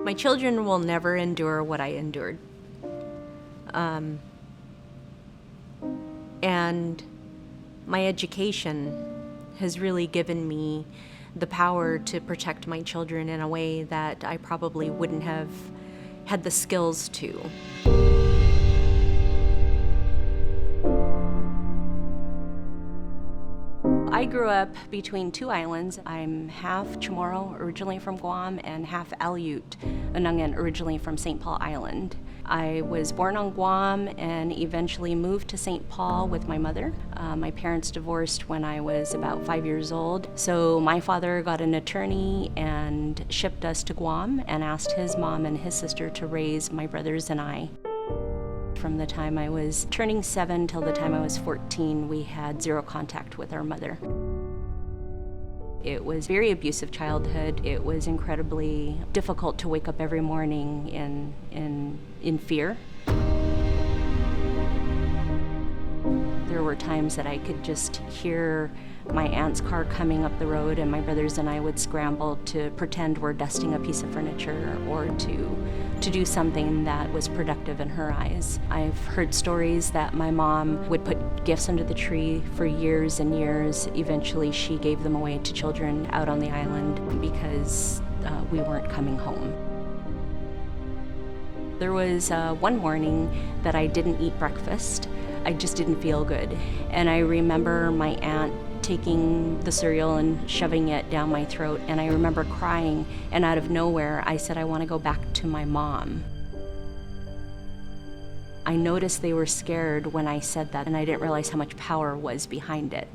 My children will never endure what I endured. And my education has really given me the power to protect my children in a way that I probably wouldn't have had the skills to. I grew up between two islands. I'm half Chamorro, originally from Guam, and half Aleut, Anungan, originally from St. Paul Island. I was born on Guam and eventually moved to St. Paul with my mother. My parents divorced when I was about 5 years old. So my father got an attorney and shipped us to Guam and asked his mom and his sister to raise my brothers and I. From the time I was turning 7 till the time I was 14, we had zero contact with our mother. It was a very abusive childhood. It was incredibly difficult to wake up every morning in fear. There were times that I could just hear my aunt's car coming up the road, and my brothers and I would scramble to pretend we're dusting a piece of furniture or to do something that was productive in her eyes. I've heard stories that my mom would put gifts under the tree for years and years. Eventually she gave them away to children out on the island because we weren't coming home. There was one morning that I didn't eat breakfast. I just didn't feel good. And I remember my aunt taking the cereal and shoving it down my throat, and I remember crying, and out of nowhere I said, I want to go back to my mom. I noticed they were scared when I said that, and I didn't realize how much power was behind it.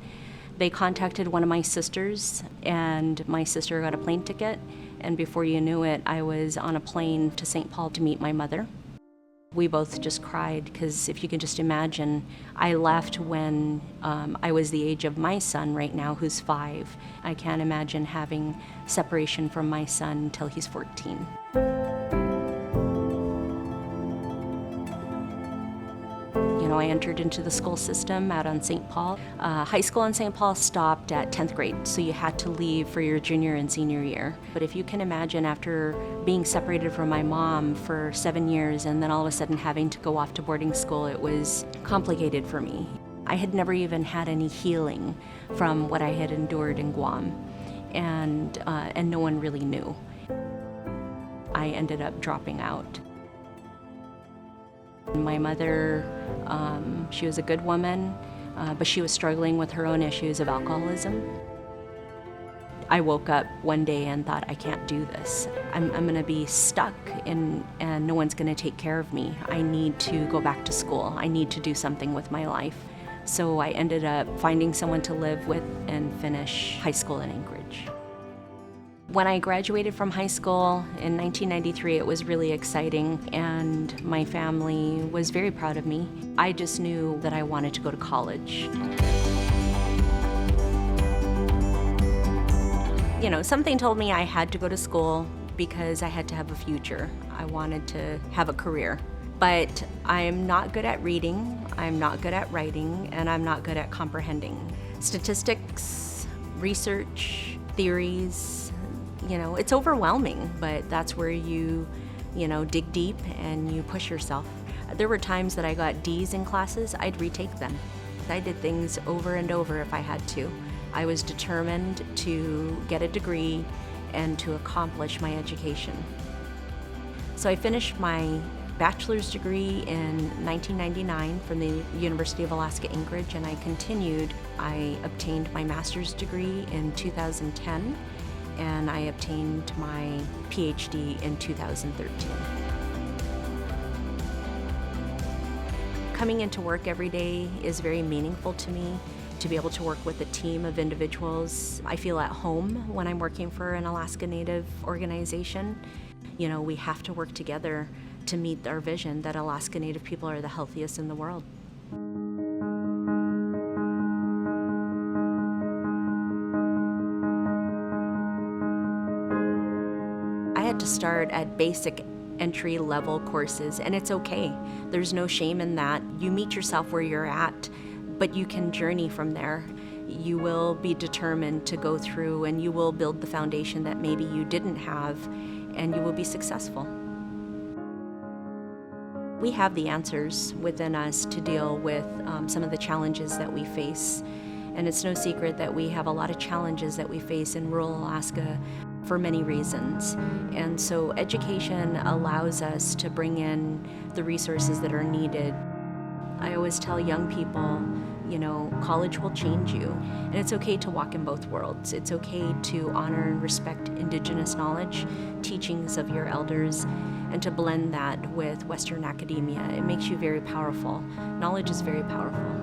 They contacted one of my sisters, and my sister got a plane ticket, and before you knew it, I was on a plane to St. Paul to meet my mother. We both just cried because if you can just imagine, I left when I was the age of my son right now, who's 5. I can't imagine having separation from my son until he's 14. I entered into the school system out on St. Paul. High school in St. Paul stopped at 10th grade, so you had to leave for your junior and senior year. But if you can imagine, after being separated from my mom for 7 years and then all of a sudden having to go off to boarding school, it was complicated for me. I had never even had any healing from what I had endured in Guam, and no one really knew. I ended up dropping out. My mother, she was a good woman, but she was struggling with her own issues of alcoholism. I woke up one day and thought, I can't do this. I'm going to be stuck and no one's going to take care of me. I need to go back to school. I need to do something with my life. So I ended up finding someone to live with and finish high school in Anchorage. When I graduated from high school in 1993, it was really exciting, and my family was very proud of me. I just knew that I wanted to go to college. Something told me I had to go to school because I had to have a future. I wanted to have a career. But I'm not good at reading, I'm not good at writing, and I'm not good at comprehending. Statistics, research, theories, it's overwhelming, but that's where you dig deep and you push yourself. There were times that I got D's in classes, I'd retake them. I did things over and over if I had to. I was determined to get a degree and to accomplish my education. So I finished my bachelor's degree in 1999 from the University of Alaska Anchorage, and I continued. I obtained my master's degree in 2010. And I obtained my PhD in 2013. Coming into work every day is very meaningful to me. To be able to work with a team of individuals, I feel at home when I'm working for an Alaska Native organization. We have to work together to meet our vision that Alaska Native people are the healthiest in the world. To start at basic entry-level courses, and it's okay. There's no shame in that. You meet yourself where you're at, but you can journey from there. You will be determined to go through, and you will build the foundation that maybe you didn't have, and you will be successful. We have the answers within us to deal with some of the challenges that we face. And it's no secret that we have a lot of challenges that we face in rural Alaska for many reasons. And so education allows us to bring in the resources that are needed. I always tell young people, college will change you. And it's okay to walk in both worlds. It's okay to honor and respect Indigenous knowledge, teachings of your elders, and to blend that with Western academia. It makes you very powerful. Knowledge is very powerful.